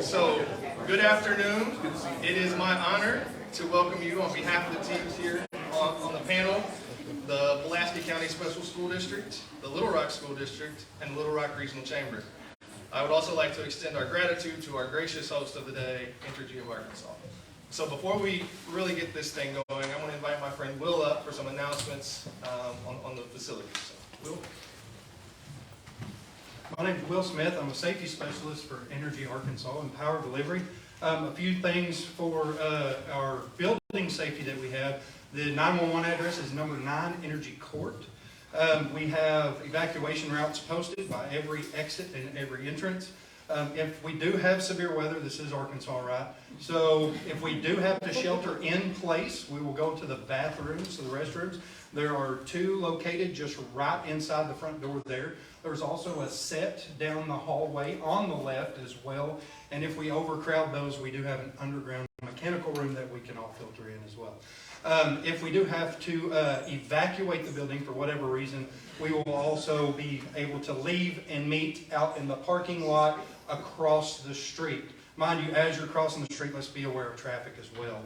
So, good afternoon. It is my honor to welcome you on behalf of the teams here on the panel, the Pulaski County Special School District, the Little Rock School District, and Little Rock Regional Chamber. I would also like to extend our gratitude to our gracious host of the day, Entergy of Arkansas. So before we really get this thing going, I want to invite my friend Will up for some announcements on the facility. So, Will? My name is Will Smith. I'm a safety specialist for Entergy Arkansas and Power Delivery. A few things for our building safety that we have. The 911 address is number 9 Entergy Court. We have evacuation routes posted by every exit and every entrance. If we do have severe weather, this is Arkansas, right? So if we do have to shelter in place, we will go to the bathrooms, to the restrooms. There are 2 located just right inside the front door there. There's also a set down the hallway on the left as well. And if we overcrowd those, we do have an underground mechanical room that we can all filter in as well. If we do have to evacuate the building for whatever reason, we will also be able to leave and meet out in the parking lot across the street. Mind you, as you're crossing the street, let's be aware of traffic as well.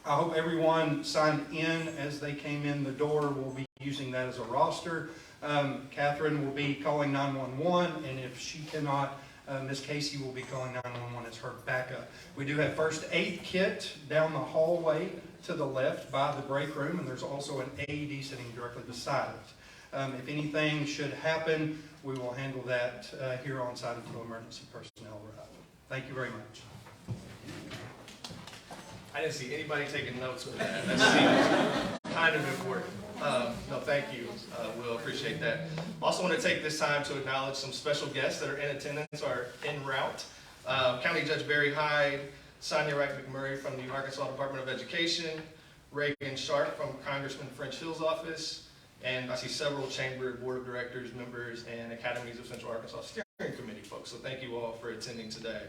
I hope everyone signed in as they came in the door. We'll be using that as a roster. Catherine will be calling 911, and if she cannot, Miss Casey will be calling 911 as her backup. We do have first aid kit down the hallway to the left by the break room, and there's also an AED sitting directly beside it. If anything should happen, we will handle that here on site until emergency personnel arrive. Thank you very much. I didn't see anybody taking notes with that. That seems kind of important. No, thank you, Will. Appreciate that. Also want to take this time to acknowledge some special guests that are in attendance or en route. County Judge Barry Hyde, Sonia Wright McMurray from the Arkansas Department of Education, Reagan Sharp from Congressman French Hill's office, and I see several Chamber Board of Directors members and Academies of Central Arkansas Steering Committee folks. So thank you all for attending today.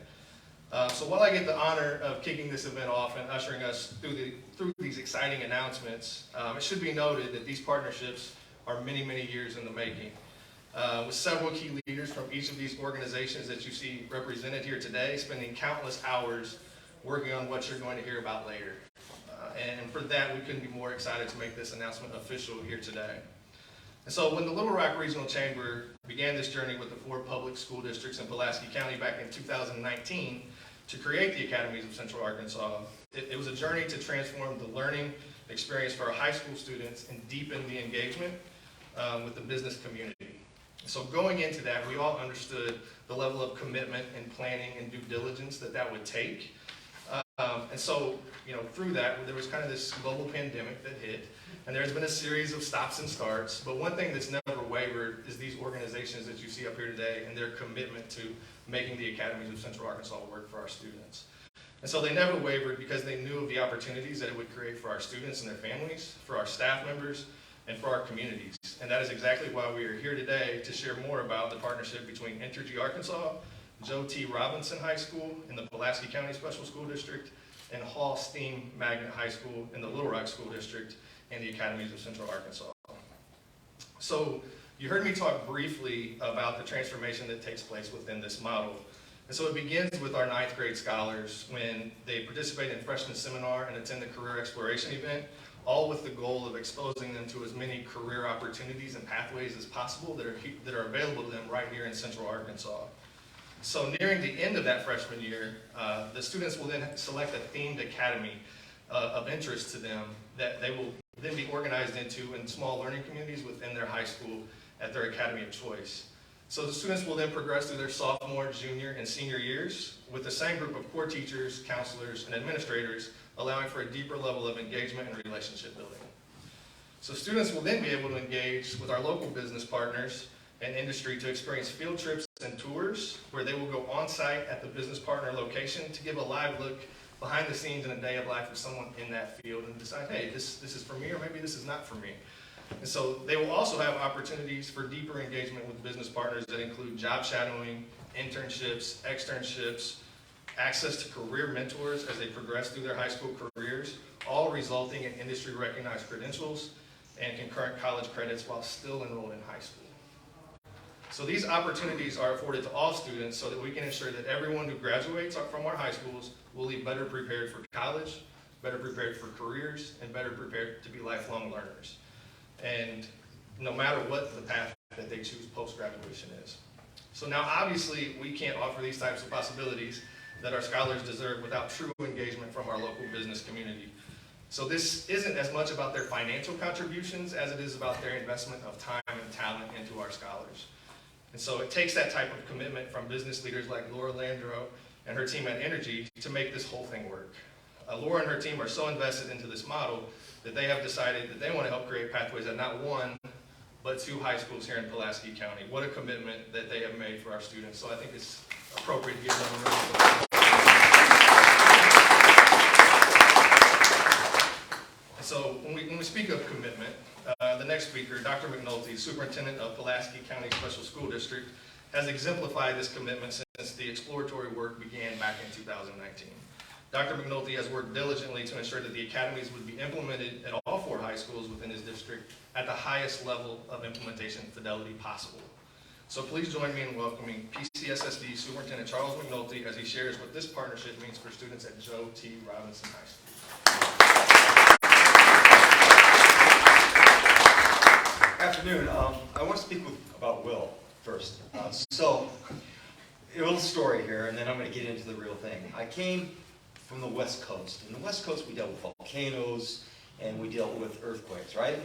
So while I get the honor of kicking this event off and ushering us through these exciting announcements, it should be noted that these partnerships are many, many years in the making. With several key leaders from each of these organizations that you see represented here today, spending countless hours working on what you're going to hear about later. And for that, we couldn't be more excited to make this announcement official here today. And so when the Little Rock Regional Chamber began this journey with the 4 public school districts in Pulaski County back in 2019 to create the Academies of Central Arkansas, it was a journey to transform the learning experience for our high school students and deepen the engagement with the business community. So going into that, we all understood the level of commitment and planning and due diligence that would take. And so, through that, there was kind of this global pandemic that hit, and there's been a series of stops and starts. But one thing that's never wavered is these organizations that you see up here today and their commitment to making the Academies of Central Arkansas work for our students. And so they never wavered because they knew of the opportunities that it would create for our students and their families, for our staff members, and for our communities. And that is exactly why we are here today to share more about the partnership between Entergy Arkansas, Joe T. Robinson High School in the Pulaski County Special School District, and Hall Steam Magnet High School in the Little Rock School District and the Academies of Central Arkansas. So you heard me talk briefly about the transformation that takes place within this model. And so it begins with our 9th grade scholars when they participate in freshman seminar and attend the career exploration event, all with the goal of exposing them to as many career opportunities and pathways as possible that are available to them right here in Central Arkansas. So nearing the end of that freshman year, the students will then select a themed academy of interest to them that they will then be organized into in small learning communities within their high school at their academy of choice. So the students will then progress through their sophomore, junior, and senior years with the same group of core teachers, counselors, and administrators, allowing for a deeper level of engagement and relationship building. So students will then be able to engage with our local business partners and industry to experience field trips and tours where they will go on site at the business partner location to give a live look behind the scenes in a day of life of someone in that field and decide, hey, this is for me, or maybe this is not for me. And so they will also have opportunities for deeper engagement with business partners that include job shadowing, internships, externships, access to career mentors as they progress through their high school careers, all resulting in industry recognized credentials and concurrent college credits while still enrolled in high school. So these opportunities are afforded to all students so that we can ensure that everyone who graduates from our high schools will leave better prepared for college, better prepared for careers, and better prepared to be lifelong learners. And no matter what the path that they choose post-graduation is. So now obviously we can't offer these types of possibilities that our scholars deserve without true engagement from our local business community. So this isn't as much about their financial contributions as it is about their investment of time and talent into our scholars. And so it takes that type of commitment from business leaders like Laura Landreau and her team at Entergy to make this whole thing work. Laura and her team are so invested into this model that they have decided that they want to help create pathways at not one, but 2 high schools here in Pulaski County. What a commitment that they have made for our students. So I think it's appropriate to give them a round of applause. So when we speak of commitment, the next speaker, Dr. McNulty, Superintendent of Pulaski County Special School District, has exemplified this commitment since the exploratory work began back in 2019. Dr. McNulty has worked diligently to ensure that the academies would be implemented at all 4 high schools within his district at the highest level of implementation fidelity possible. So please join me in welcoming PCSSD Superintendent Charles McNulty as he shares what this partnership means for students at Joe T. Robinson High School. Afternoon. I want to speak about Will first. So, a little story here, and then I'm going to get into the real thing. I came from the West Coast. In the West Coast, we dealt with volcanoes, and we dealt with earthquakes, right?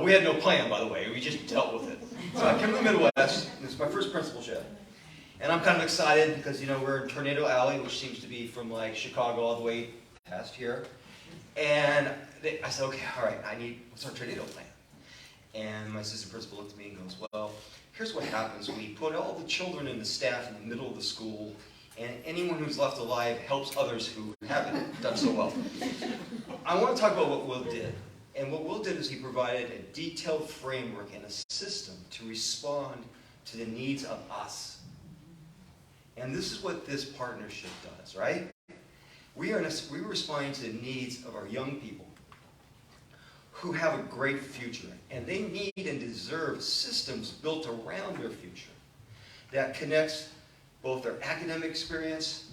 We had no plan, by the way. We just dealt with it. So I came to the Midwest. It's my first principalship. And I'm kind of excited because, you know, we're in Tornado Alley, which seems to be from, like, Chicago all the way past here. And I said, okay, all right, what's our tornado plan? And my assistant principal looked at me and goes, well, here's what happens. We put all the children and the staff in the middle of the school, and anyone who's left alive helps others who haven't done so well. I want to talk about what Will did. And what Will did is he provided a detailed framework and a system to respond to the needs of us. And this is what this partnership does, right? We're responding to the needs of our young people who have a great future, and they need and deserve systems built around their future that connects both their academic experience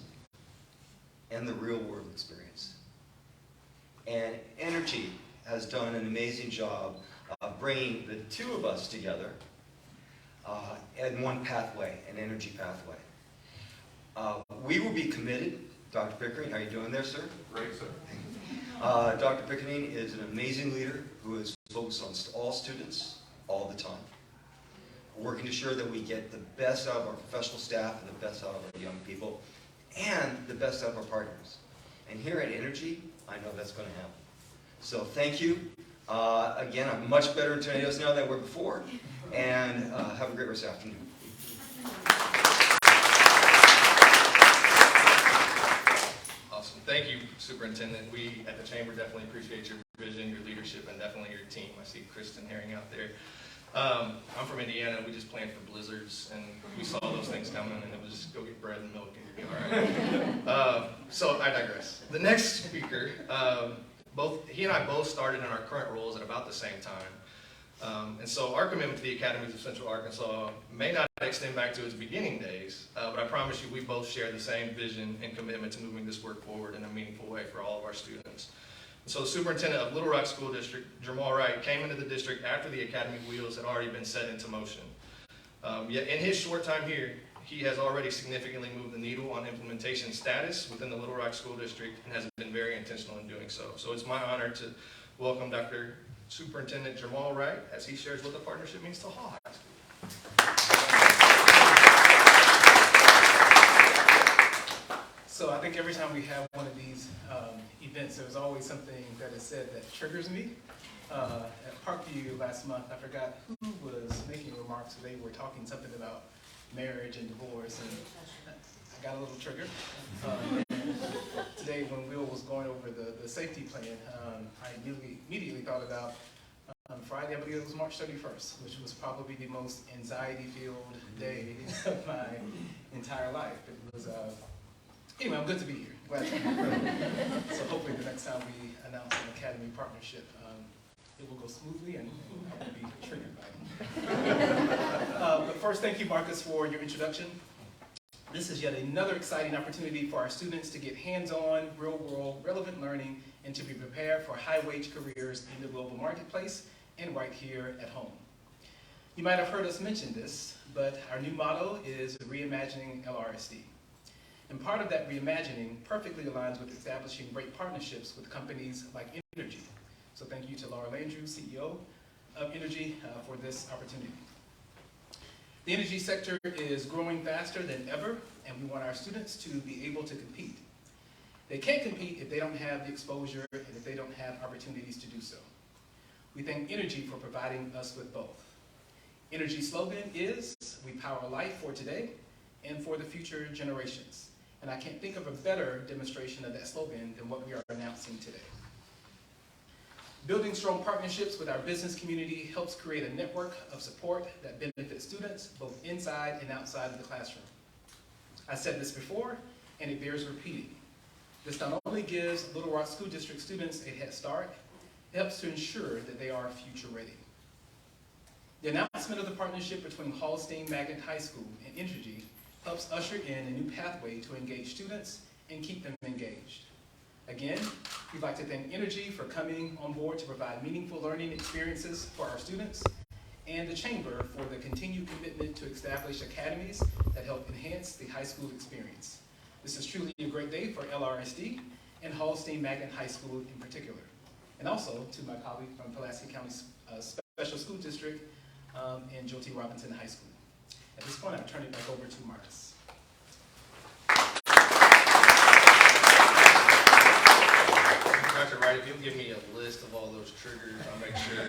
and the real world experience. And Entergy has done an amazing job of bringing the 2 of us together in one pathway, an energy pathway. We will be committed. Dr. Pickering, how are you doing there, sir? Great, sir. Dr. Pickering is an amazing leader who is focused on all students all the time. We're working to ensure that we get the best out of our professional staff and the best out of our young people and the best out of our partners. And here at Entergy, I know that's going to happen. So thank you. Again, I'm much better in tornadoes now than I were before. And have a great rest of the afternoon. Thank you, Superintendent. We at the Chamber definitely appreciate your vision, your leadership, and definitely your team. I see Kristen Herring out there. I'm from Indiana. We just planned for blizzards, and we saw those things coming, and it was just go get bread and milk, and you'll be all right. So I digress. The next speaker, he and I both started in our current roles at about the same time. And so our commitment to the Academies of Central Arkansas may not extend back to its beginning days, but I promise you we both share the same vision and commitment to moving this work forward in a meaningful way for all of our students. And so the superintendent of Little Rock School District, Jamal Wright, came into the district after the Academy wheels had already been set into motion. Yet in his short time here, he has already significantly moved the needle on implementation status within the Little Rock School District and has been very intentional in doing so. So it's my honor to welcome Dr. Superintendent Jamal Wright as he shares what the partnership means to Hall High School. So I think every time we have one of these events, there's always something that is said that triggers me. At Parkview last month, I forgot who was making remarks. They were talking something about marriage and divorce, and I got a little triggered. Today, when Will was going over the safety plan, I immediately thought about Friday, I believe it was March 31st, which was probably the most anxiety-filled day of my entire life. It was, anyway, I'm good to be here. Glad to be here. So hopefully the next time we announce an Academy partnership, it will go smoothly and I won't be triggered by it. But first, thank you, Marcus, for your introduction. This is yet another exciting opportunity for our students to get hands-on, real-world, relevant learning and to be prepared for high-wage careers in the global marketplace and right here at home. You might have heard us mention this, but our new motto is reimagining LRSD. And part of that reimagining perfectly aligns with establishing great partnerships with companies like Entergy. So thank you to Laura Landrew, CEO of Entergy, for this opportunity. The energy sector is growing faster than ever, and we want our students to be able to compete. They can't compete if they don't have the exposure and if they don't have opportunities to do so. We thank Entergy for providing us with both. Entergy's slogan is, "We power life for today and for the future generations." And I can't think of a better demonstration of that slogan than what we are announcing today. Building strong partnerships with our business community helps create a network of support that benefits students both inside and outside of the classroom. I said this before, and it bears repeating. This not only gives Little Rock School District students a head start, it helps to ensure that they are future ready. The announcement of the partnership between Hallstein-Magnet High School and Entergy helps usher in a new pathway to engage students and keep them engaged. Again, we'd like to thank Entergy for coming on board to provide meaningful learning experiences for our students, and the Chamber for the continued commitment to establish academies that help enhance the high school experience. This is truly a great day for LRSD and Hallstein-Magnet High School in particular, and also to my colleague from Pulaski County Special School District and Joe T. Robinson High School. At this point, I'll turn it back over to Marcus. Dr. Wright, if you'll give me a list of all those triggers, I'll make sure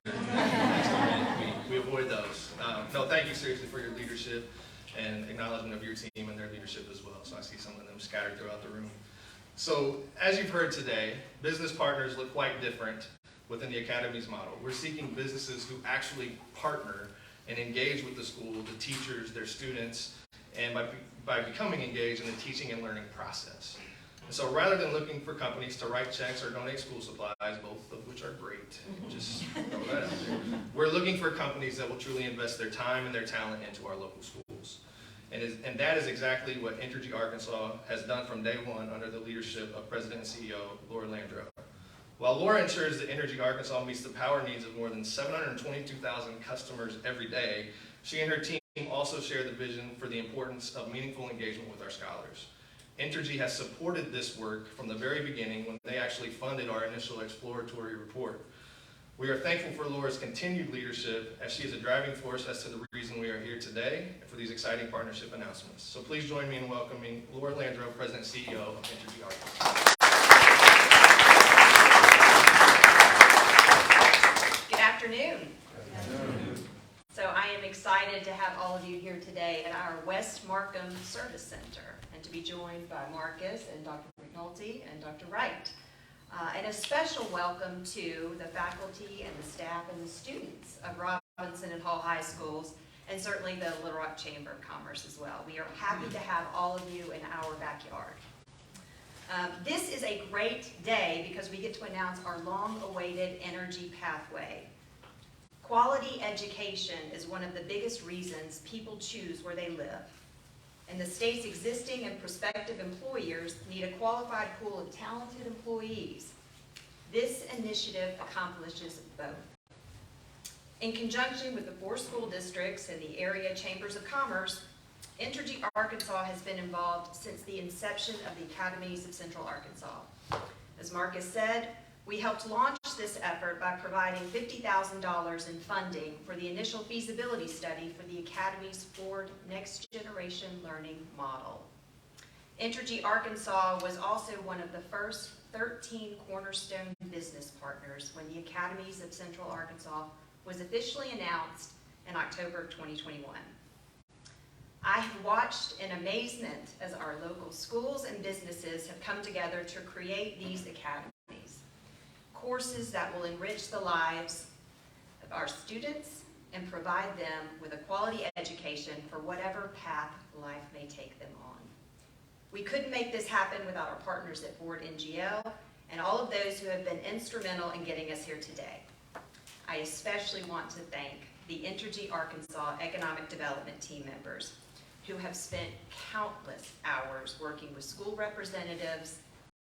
we avoid those. No, thank you seriously for your leadership and acknowledgement of your team and their leadership as well. So I see some of them scattered throughout the room. So as you've heard today, business partners look quite different within the Academies model. We're seeking businesses who actually partner and engage with the school, the teachers, their students, and by becoming engaged in the teaching and learning process. And so rather than looking for companies to write checks or donate school supplies, both of which are great, just throw that out there, we're looking for companies that will truly invest their time and their talent into our local schools. And that is exactly what Entergy Arkansas has done from day one under the leadership of President and CEO Laura Landrew. While Laura ensures that Entergy Arkansas meets the power needs of more than 722,000 customers every day, she and her team also share the vision for the importance of meaningful engagement with our scholars. Entergy has supported this work from the very beginning when they actually funded our initial exploratory report. We are thankful for Laura's continued leadership as she is a driving force as to the reason we are here today and for these exciting partnership announcements. So please join me in welcoming Laura Landrew, President and CEO of Entergy Arkansas. Good afternoon. So I am excited to have all of you here today at our West Markham Service Center and to be joined by Marcus and Dr. McNulty and Dr. Wright. And a special welcome to the faculty and the staff and the students of Robinson and Hall High Schools, and certainly the Little Rock Chamber of Commerce as well. We are happy to have all of you in our backyard. This is a great day because we get to announce our long-awaited energy pathway. Quality education is one of the biggest reasons people choose where they live. And the state's existing and prospective employers need a qualified pool of talented employees. This initiative accomplishes both. In conjunction with the 4 school districts and the area chambers of commerce, Entergy Arkansas has been involved since the inception of the Academies of Central Arkansas. As Marcus said, we helped launch this effort by providing $50,000 in funding for the initial feasibility study for the Academy's Forward Next Generation Learning Model. Entergy Arkansas was also one of the first 13 cornerstone business partners when the Academies of Central Arkansas was officially announced in October of 2021. I have watched in amazement as our local schools and businesses have come together to create these academies. Courses that will enrich the lives of our students and provide them with a quality education for whatever path life may take them on. We couldn't make this happen without our partners at Ford NGL and all of those who have been instrumental in getting us here today. I especially want to thank the Entergy Arkansas Economic Development team members who have spent countless hours working with school representatives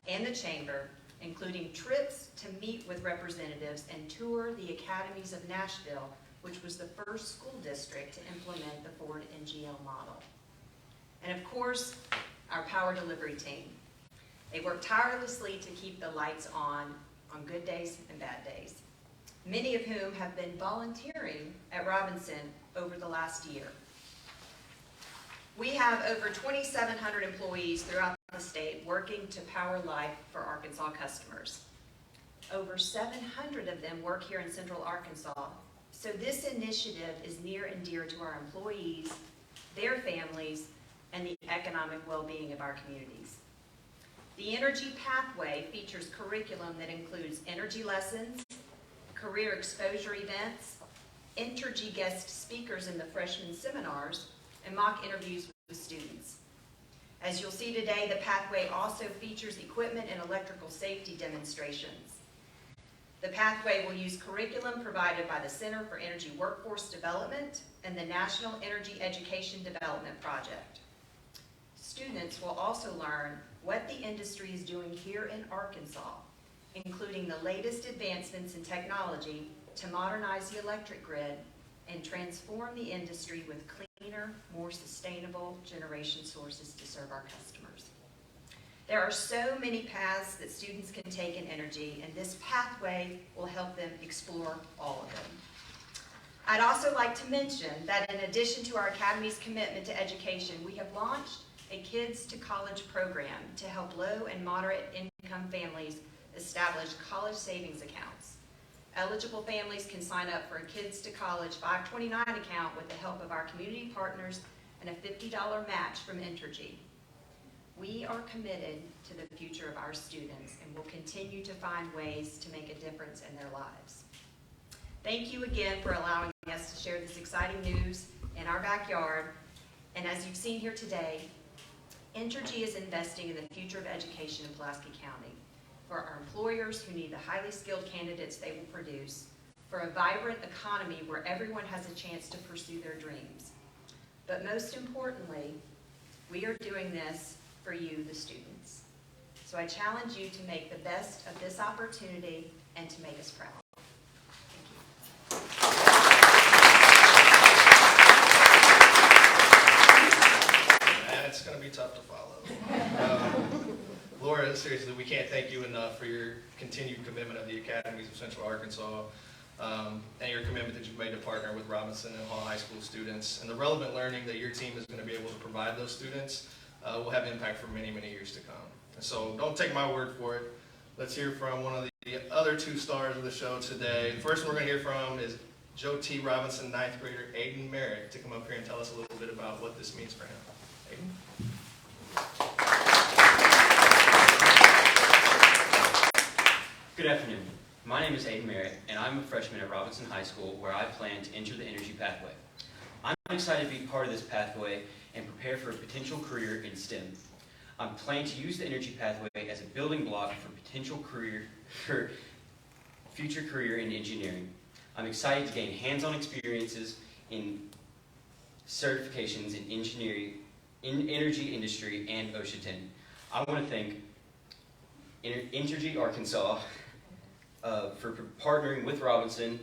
and the chamber, including trips to meet with representatives and tour the Academies of Nashville, which was the first school district to implement the Ford NGL model. And of course, our power delivery team. They work tirelessly to keep the lights on good days and bad days, many of whom have been volunteering at Robinson over the last year. We have over 2,700 employees throughout the state working to power life for Arkansas customers. Over 700 of them work here in Central Arkansas, so this initiative is near and dear to our employees, their families, and the economic well-being of our communities. The Energy Pathway features curriculum that includes energy lessons, career exposure events, Entergy guest speakers in the freshman seminars, and mock interviews with students. As you'll see today, the Pathway also features equipment and electrical safety demonstrations. The Pathway will use curriculum provided by the Center for Energy Workforce Development and the National Energy Education Development Project. Students will also learn what the industry is doing here in Arkansas, including the latest advancements in technology to modernize the electric grid and transform the industry with cleaner, more sustainable generation sources to serve our customers. There are so many paths that students can take in energy, and this pathway will help them explore all of them. I'd also like to mention that in addition to our Academy's commitment to education, we have launched a Kids to College program to help low and moderate income families establish college savings accounts. Eligible families can sign up for a Kids to College 529 account with the help of our community partners and a $50 match from Entergy. We are committed to the future of our students and will continue to find ways to make a difference in their lives. Thank you again for allowing us to share this exciting news in our backyard. And as you've seen here today, Entergy is investing in the future of education in Pulaski County for our employers who need the highly skilled candidates they will produce, for a vibrant economy where everyone has a chance to pursue their dreams. But most importantly, we are doing this for you, the students. So I challenge you to make the best of this opportunity and to make us proud. It's going to be tough to follow. Laura, seriously, we can't thank you enough for your continued commitment of the Academies of Central Arkansas and your commitment that you've made to partner with Robinson and Hall High School students. And the relevant learning that your team is going to be able to provide those students will have impact for many, many years to come. And so don't take my word for it. Let's hear from one of the other two stars of the show today. The first one we're going to hear from is Joe T. Robinson 9th grader Aiden Merrick to come up here and tell us a little bit about what this means for him. Aiden? Good afternoon. My name is Aiden Merritt, and I'm a freshman at Robinson High School, where I plan to enter the Energy Pathway. I'm excited to be part of this pathway and prepare for a potential career in STEM. I'm planning to use the Energy Pathway as a building block for future career in engineering. I'm excited to gain hands-on experiences in certifications in engineering, in energy industry, and OSHA 10. I want to thank Entergy Arkansas for partnering with Robinson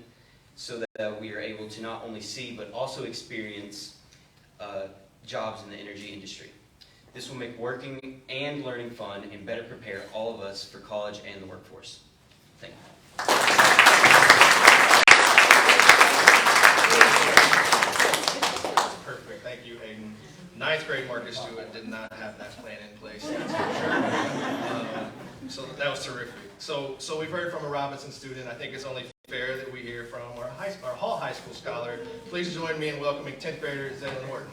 so that we are able to not only see but also experience jobs in the energy industry. This will make working and learning fun and better prepare all of us for college and the workforce. Thank you. Perfect. Thank you, Aiden. 9th grade Marcus Stewart did not have that plan in place. That's for sure. So that was terrific. So we've heard from a Robinson student. I think it's only fair that we hear from our Hall High School scholar. Please join me in welcoming 10th grader Zaylen Horton.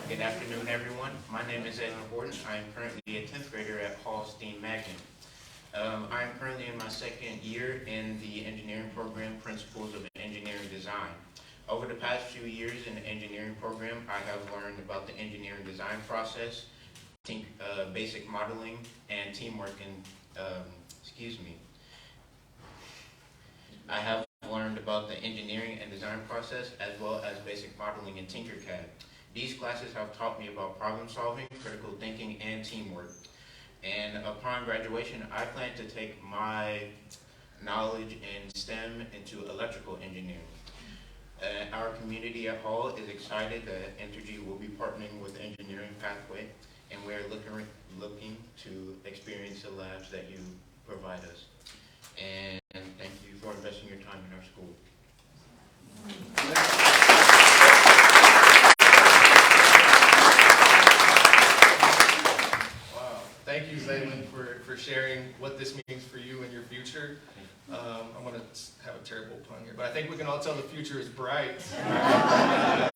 Good afternoon, everyone. My name is Zaylen Horton. I am currently a 10th grader at Hallstein Magnet. I am currently in my second year in the engineering program, Principles of Engineering Design. Over the past few years in the engineering program, I have learned about the engineering design process, basic modeling, and teamwork, and I have learned about the engineering and design process as well as basic modeling in Tinkercad. These classes have taught me about problem solving, critical thinking, and teamwork. And upon graduation, I plan to take my knowledge in STEM into electrical engineering. Our community at Hall is excited that Entergy will be partnering with the engineering pathway, and we are looking to experience the labs that you provide us. And thank you for investing your time in our school. Wow. Thank you, Zaylin, for sharing what this means for you and your future. I'm going to have a terrible pun here, but I think we can all tell the future is bright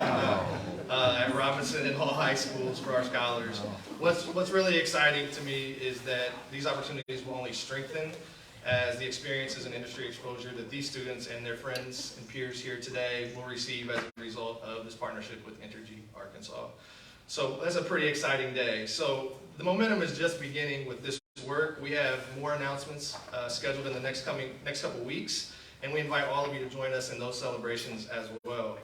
at Robinson and Hall High Schools for our scholars. What's really exciting to me is that these opportunities will only strengthen as the experiences and industry exposure that these students and their friends and peers here today will receive as a result of this partnership with Entergy Arkansas. So that's a pretty exciting day. So the momentum is just beginning with this work. We have more announcements scheduled in the next couple weeks, and we invite all of you to join us in those celebrations as well.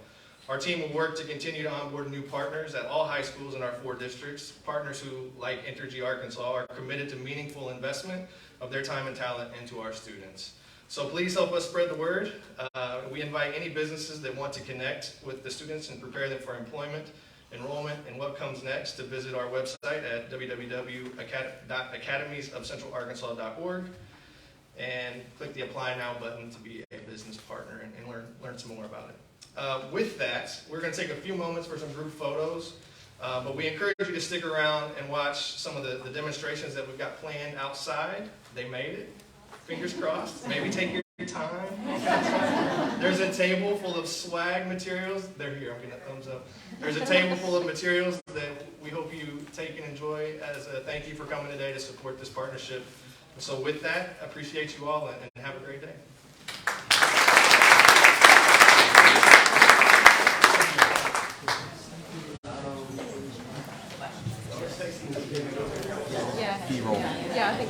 Our team will work to continue to onboard new partners at all high schools in our 4 districts, partners who, like Entergy Arkansas, are committed to meaningful investment of their time and talent into our students. So please help us spread the word. We invite any businesses that want to connect with the students and prepare them for employment, enrollment, and what comes next to visit our website at www.academiesofcentralarkansas.org and click the Apply Now button to be a business partner and learn some more about it. With that, we're going to take a few moments for some group photos, but we encourage you to stick around and watch some of the demonstrations that we've got planned outside. They made it. Fingers crossed. Maybe take your time. There's a table full of swag materials. They're here. I'm getting a thumbs up. There's a table full of materials that we hope you take and enjoy as a thank you for coming today to support this partnership. So with that, I appreciate you all and have a great day. Yeah, I think